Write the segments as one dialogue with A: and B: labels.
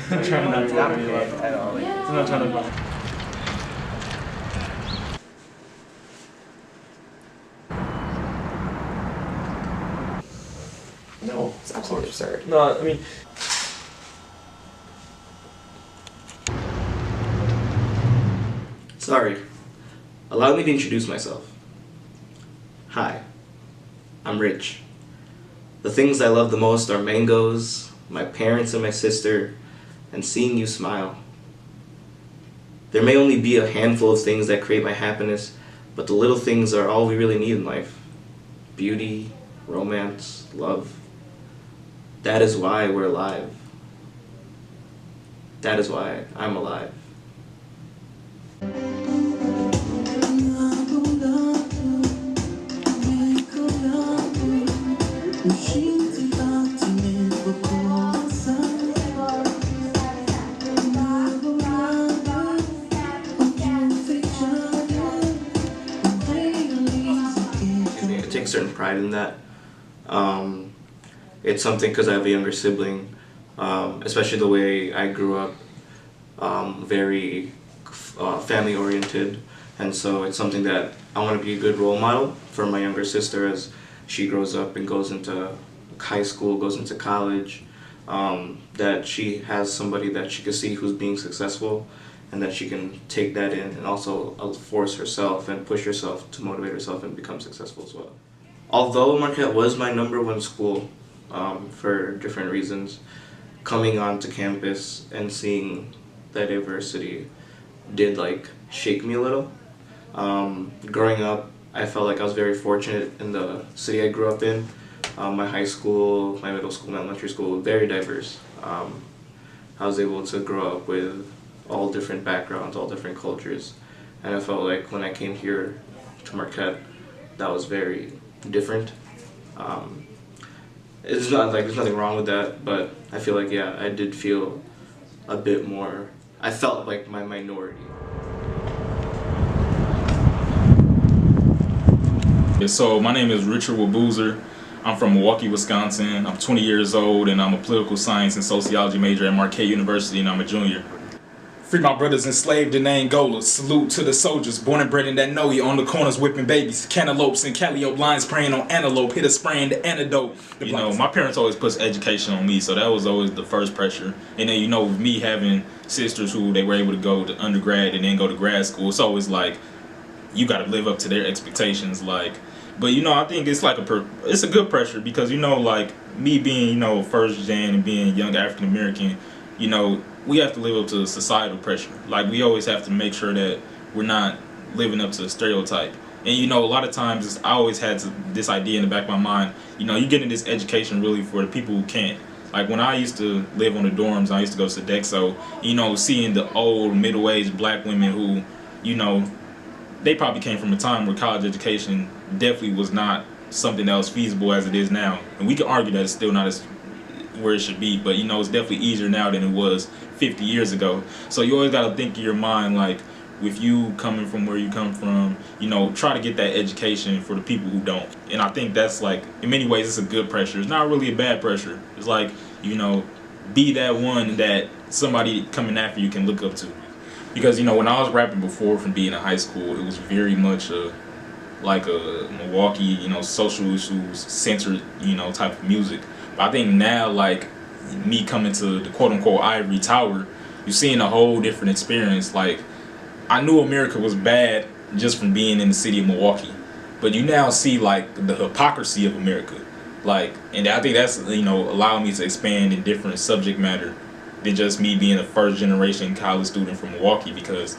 A: I'm trying not to laugh at all. Like, I'm not trying to laugh.
B: No, it's absolutely absurd.
A: No, I mean...
C: Sorry. Allow me to introduce myself. Hi. I'm Rich. The things I love the most are mangoes, my parents and my sister, and seeing you smile. There may only be a handful of things that create my happiness, but the little things are all we really need in life. Beauty, romance, love. That is why we're alive. That is why I'm alive. I take certain pride in that. It's something because I have a younger sibling, especially the way I grew up, very family oriented, and so it's something that I want to be a good role model for my younger sister as she grows up and goes into high school, goes into college, that she has somebody that she can see who's being successful, and that she can take that in and also force herself and push herself to motivate herself and become successful as well. Although Marquette was my #1 school for different reasons, coming onto campus and seeing that diversity did shake me a little. Growing up, I felt like I was very fortunate in the city I grew up in. My high school, my middle school, my elementary school, very diverse. I was able to grow up with all different backgrounds, all different cultures, and I felt like when I came here to Marquette, that was very different. It's not like there's nothing wrong with that, but I feel like, yeah, I did feel a bit more, I felt like my minority.
D: So my name is Richard Wabuzer. I'm from Milwaukee, Wisconsin. I'm 20 years old and I'm a political science and sociology major at Marquette University, and I'm a junior. Free my brothers enslaved in Angola. Salute to the soldiers born and bred in that know on the corners whipping babies. Cantaloupes and calliope lines preying on antelope. Hit a spraying the antidote. You know, my parents always put education on me, so that was always the first pressure. And then, you know, with me having sisters who they were able to go to undergrad and then go to grad school, it's always like you got to live up to their expectations. But you know, I think it's like it's a good pressure because, you know, like me being, you know, first gen and being young African American, you know, we have to live up to societal pressure. Like, we always have to make sure that we're not living up to a stereotype. And, you know, a lot of times I always had this idea in the back of my mind, you know, you're getting this education really for the people who can't. Like, when I used to live on the dorms, I used to go to Sodexo, you know, seeing the old middle-aged black women who, you know, they probably came from a time where college education definitely was not something that was feasible as it is now. And we can argue that it's still not as where it should be, but, you know, it's definitely easier now than it was 50 years ago. So you always got to think in your mind, like, with you coming from where you come from, you know, try to get that education for the people who don't. And I think that's, like, in many ways, it's a good pressure. It's not really a bad pressure. It's like, you know, be that one that somebody coming after you can look up to. Because, you know, when I was rapping before from being in high school, it was very much like a Milwaukee, you know, social issues centered, you know, type of music. But I think now, like, me coming to the quote-unquote ivory tower, you're seeing a whole different experience. Like, I knew America was bad just from being in the city of Milwaukee, but you now see, like, the hypocrisy of America. Like, and I think that's, you know, allowing me to expand in different subject matter than just me being a first-generation college student from Milwaukee, because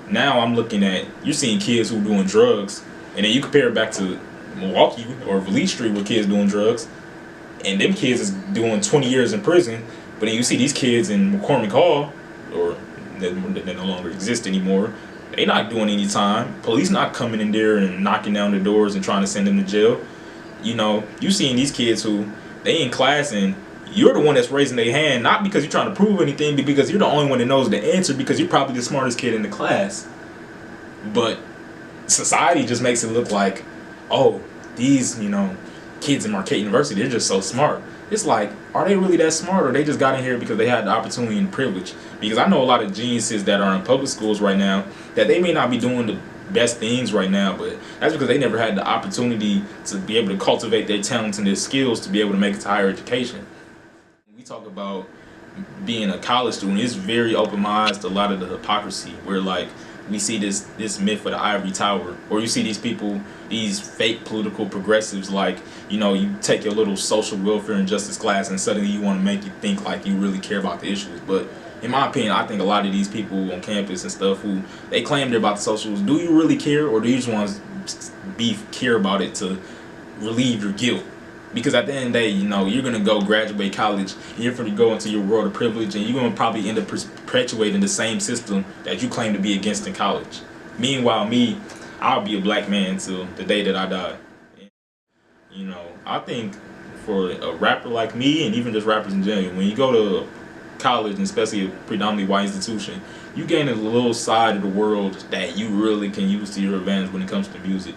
D: now I'm looking at, you're seeing kids who are doing drugs, and then you compare it back to Milwaukee or Vliet Street where kids doing drugs, and them kids is doing 20 years in prison, but then you see these kids in McCormick Hall, or they no longer exist anymore, they not doing any time. Police not coming in there and knocking down the doors and trying to send them to jail. You know, you seeing these kids who, they in class and you're the one that's raising their hand, not because you're trying to prove anything, but because you're the only one that knows the answer, because you're probably the smartest kid in the class. But society just makes it look like, oh, these, you know, kids in Marquette University, they're just so smart. it's like, are they really that smart, or they just got in here because they had the opportunity and privilege? Because I know a lot of geniuses that are in public schools right now that they may not be doing the best things right now, but that's because they never had the opportunity to be able to cultivate their talents and their skills to be able to make it to higher education. When we talk about being a college student, it's very open-minded to a lot of the hypocrisy where like we see this myth of the ivory tower, or you see these people, these fake political progressives, like, you know, you take your little social welfare and justice class and suddenly you want to make you think like you really care about the issues. But in my opinion, I think a lot of these people on campus and stuff who they claim they're about the socials, do you really care, or do you just want to care about it to relieve your guilt? Because at the end of the day, you know, you're going to go graduate college and you're going to go into your world of privilege, and you're going to probably end up perpetuating the same system that you claim to be against in college. Meanwhile, I'll be a black man till the day that I die. You know, I think for a rapper like me, and even just rappers in general, when you go to college, and especially a predominantly white institution, you gain a little side of the world that you really can use to your advantage when it comes to music.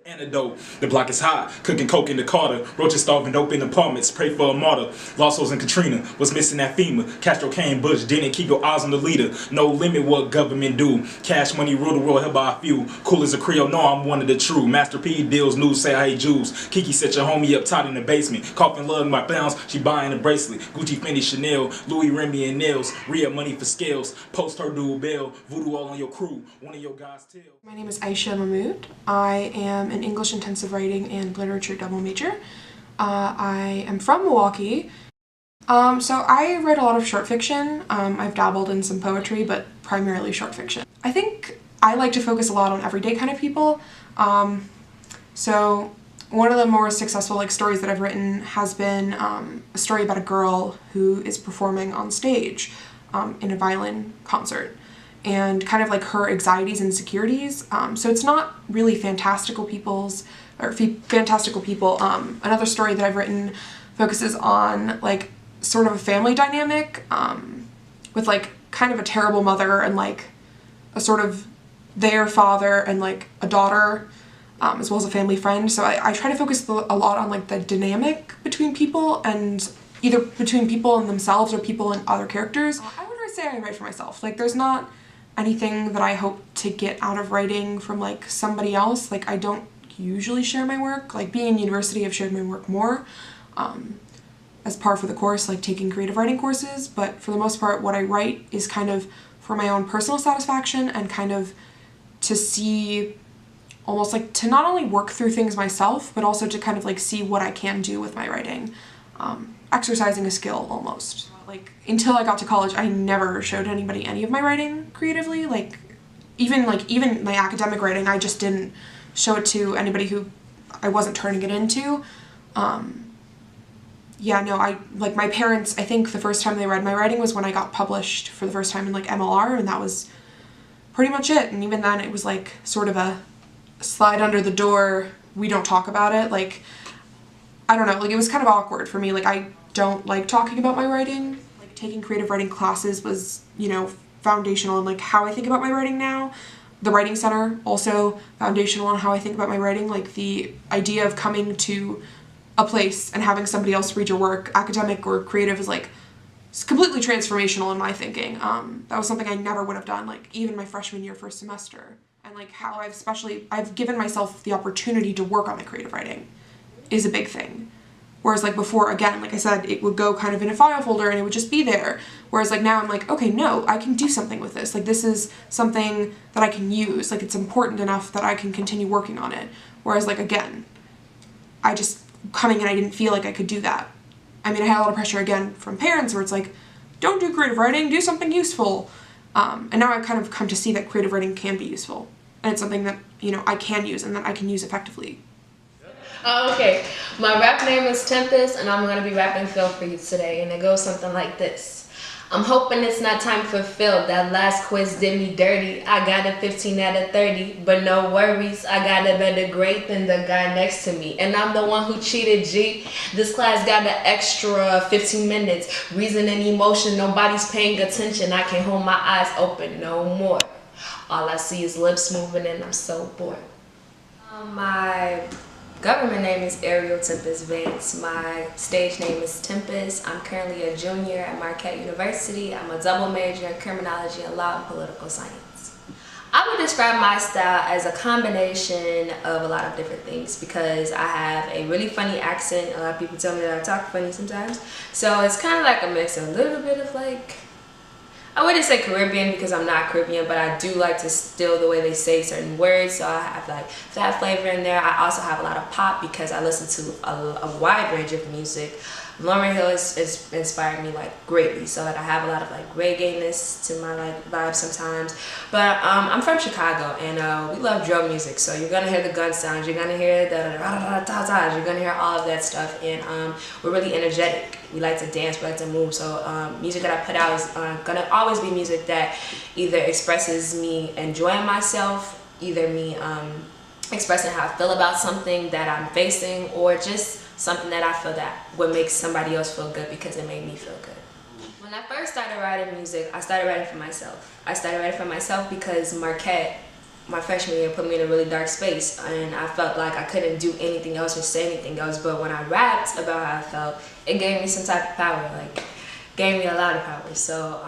D: Antidote. The block is hot, cooking coke in the Carter. Roaches starving dope in apartments, pray for a martyr. Lossos and Katrina was missing that FEMA. Castro came Bush, didn't keep your eyes on the leader. No limit what government do. Cash money rule the world, held by a few. Cool as a Creole, no, I'm one of the true. Master P deals, news say I hate Jews. Kiki set your homie up tight in the basement. Coughing love my pounds, she buying a bracelet. Gucci, Fendi, Chanel, Louis, Remy, and nails. Rhea money for scales. Post her dual bail. Voodoo all on your crew. One of your guys tell.
B: My name is Aisha Mahmood. I am an English intensive writing and literature double major. I am from Milwaukee. So I write a lot of short fiction. I've dabbled in some poetry, but primarily short fiction. I think I like to focus a lot on everyday kind of people. So one of the more successful stories that I've written has been a story about a girl who is performing on stage in a violin concert, and kind of like her anxieties and insecurities. So it's not really fantastical people. Another story that I've written focuses on like sort of a family dynamic with like kind of a terrible mother and like a sort of their father and like a daughter, as well as a family friend. So I try to focus a lot on like the dynamic between people, and either between people and themselves or people and other characters. I would say I write for myself. Like there's not anything that I hope to get out of writing from like somebody else. Like I don't usually share my work. Like being in university, I've shared my work more as par for the course, like taking creative writing courses, but for the most part what I write is kind of for my own personal satisfaction and kind of to see, almost like to not only work through things myself, but also to kind of like see what I can do with my writing. Exercising a skill almost. Like until I got to college, I never showed anybody any of my writing creatively. Like even my academic writing, I just didn't show it to anybody who I wasn't turning it into. Yeah, no, like my parents, I think the first time they read my writing was when I got published for the first time in like MLR, and that was pretty much it. And even then it was like sort of a slide under the door, we don't talk about it. Like, I don't know, like it was kind of awkward for me. Like I don't like talking about my writing. Like taking creative writing classes was, you know, foundational in like how I think about my writing now. The Writing Center, also foundational on how I think about my writing. Like the idea of coming to a place and having somebody else read your work, academic or creative, is like, it's completely transformational in my thinking. That was something I never would have done, like even my freshman year, first semester. And like how I've given myself the opportunity to work on my creative writing is a big thing. Whereas like before, again, like I said, it would go kind of in a file folder and it would just be there. Whereas like now I'm like, okay, no, I can do something with this. Like this is something that I can use. Like it's important enough that I can continue working on it. Whereas like, again, I just coming in, I didn't feel like I could do that. I mean, I had a lot of pressure again from parents where it's like, don't do creative writing, do something useful. And now I've kind of come to see that creative writing can be useful. And it's something that, you know, I can use and that I can use effectively.
E: Okay, my rap name is Tempest, and I'm going to be rapping Phil for you today, and it goes something like this. I'm hoping it's not time for Phil. That last quiz did me dirty. I got a 15 out of 30, but no worries. I got a better grade than the guy next to me, and I'm the one who cheated, G. This class got an extra 15 minutes. Reason and emotion, nobody's paying attention. I can't hold my eyes open no more. All I see is lips moving, and I'm so bored. My Government name is Ariel Tempest Vance. My stage name is Tempest. I'm currently a junior at Marquette University. I'm a double major in criminology and law and political science. I would describe my style as a combination of a lot of different things because I have a really funny accent. A lot of people tell me that I talk funny sometimes. So it's kind of like a mix of a little bit of like, I wouldn't say Caribbean because I'm not Caribbean, but I do like to steal the way they say certain words, so I have like that flavor in there. I also have a lot of pop because I listen to a wide range of music. Lauryn Hill is inspired me like greatly, so that I have a lot of like reggae-ness to my like vibe sometimes. But I'm from Chicago and we love drum music, so you're gonna hear the gun sounds, you're gonna hear the da-da-da-da-da, you're gonna hear all of that stuff, and we're really energetic. We like to dance, we like to move, so music that I put out is gonna always be music that either expresses me enjoying myself, either me expressing how I feel about something that I'm facing, or just something that I feel that would make somebody else feel good because it made me feel good. When I first started writing music, I started writing for myself. I started writing for myself because Marquette, my freshman year, put me in a really dark space, and I felt like I couldn't do anything else or say anything else. But when I rapped about how I felt, it gave me some type of power, like gave me a lot of power. So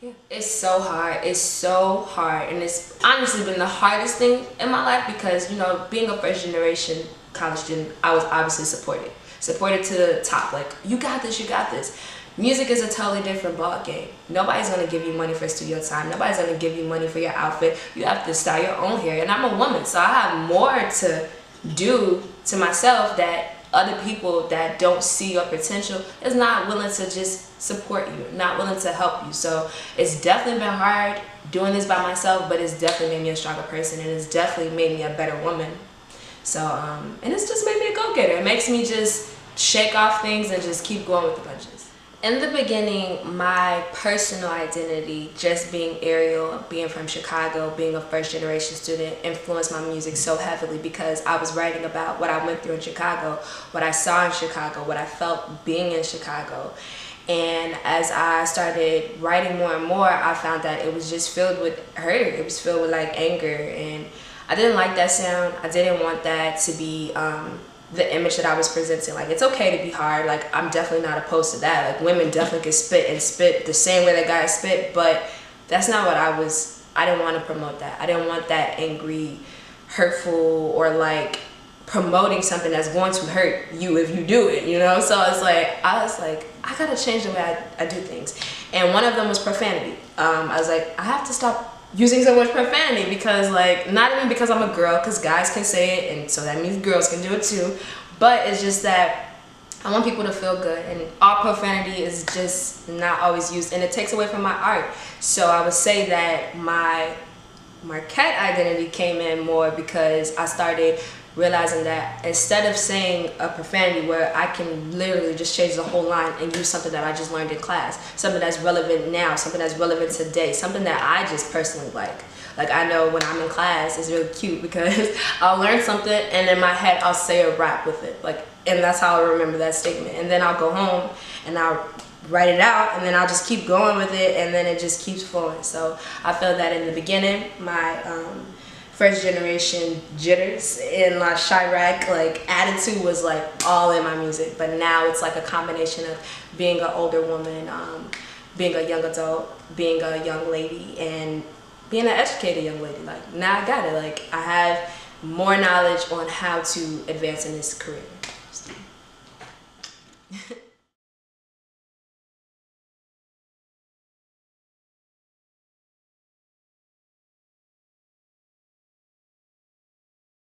E: yeah, it's so hard. It's so hard, and it's honestly been the hardest thing in my life because, you know, being a first generation college student, I was obviously supported to the top. Like, you got this, you got this. Music is a totally different ball game. Nobody's gonna give you money for studio time. Nobody's gonna give you money for your outfit. You have to style your own hair, and I'm a woman, so I have more to do to myself that other people that don't see your potential is not willing to just support you, not willing to help you. So it's definitely been hard doing this by myself, but it's definitely made me a stronger person, and it's definitely made me a better woman. So, and it's just made me a go-getter. It makes me just shake off things and just keep going with the punches. In the beginning, my personal identity, just being Ariel, being from Chicago, being a first-generation student, influenced my music so heavily because I was writing about what I went through in Chicago, what I saw in Chicago, what I felt being in Chicago. And as I started writing more and more, I found that it was just filled with hurt. It was filled with like anger, and I didn't like that sound. I didn't want that to be the image that I was presenting. Like, it's okay to be hard. Like, I'm definitely not opposed to that. Like, women definitely can spit and spit the same way that guys spit, but that's not what I didn't want to promote that. I didn't want that angry, hurtful, or like promoting something that's going to hurt you if you do it, you know? So it's like, I was like, I gotta change the way I do things. And one of them was profanity. I was like, I have to stop using so much profanity because, like, not even because I'm a girl, because guys can say it, and so that means girls can do it too, but it's just that I want people to feel good, and all profanity is just not always used, and it takes away from my art. So I would say that my Marquette identity came in more because I started realizing that instead of saying a profanity where I can literally just change the whole line and use something that I just learned in class, something that's relevant now, something that's relevant today, something that I just personally like. Like, I know when I'm in class, it's really cute because I'll learn something and in my head I'll say a rap with it. Like, and that's how I remember that statement. And then I'll go home and I'll write it out, and then I'll just keep going with it, and then it just keeps flowing. So I feel that in the beginning, my first generation jitters and my Chirac like attitude was like all in my music, but now it's like a combination of being an older woman, being a young adult, being a young lady, and being an educated young lady. Like, now I got it. Like, I have more knowledge on how to advance in this career. So.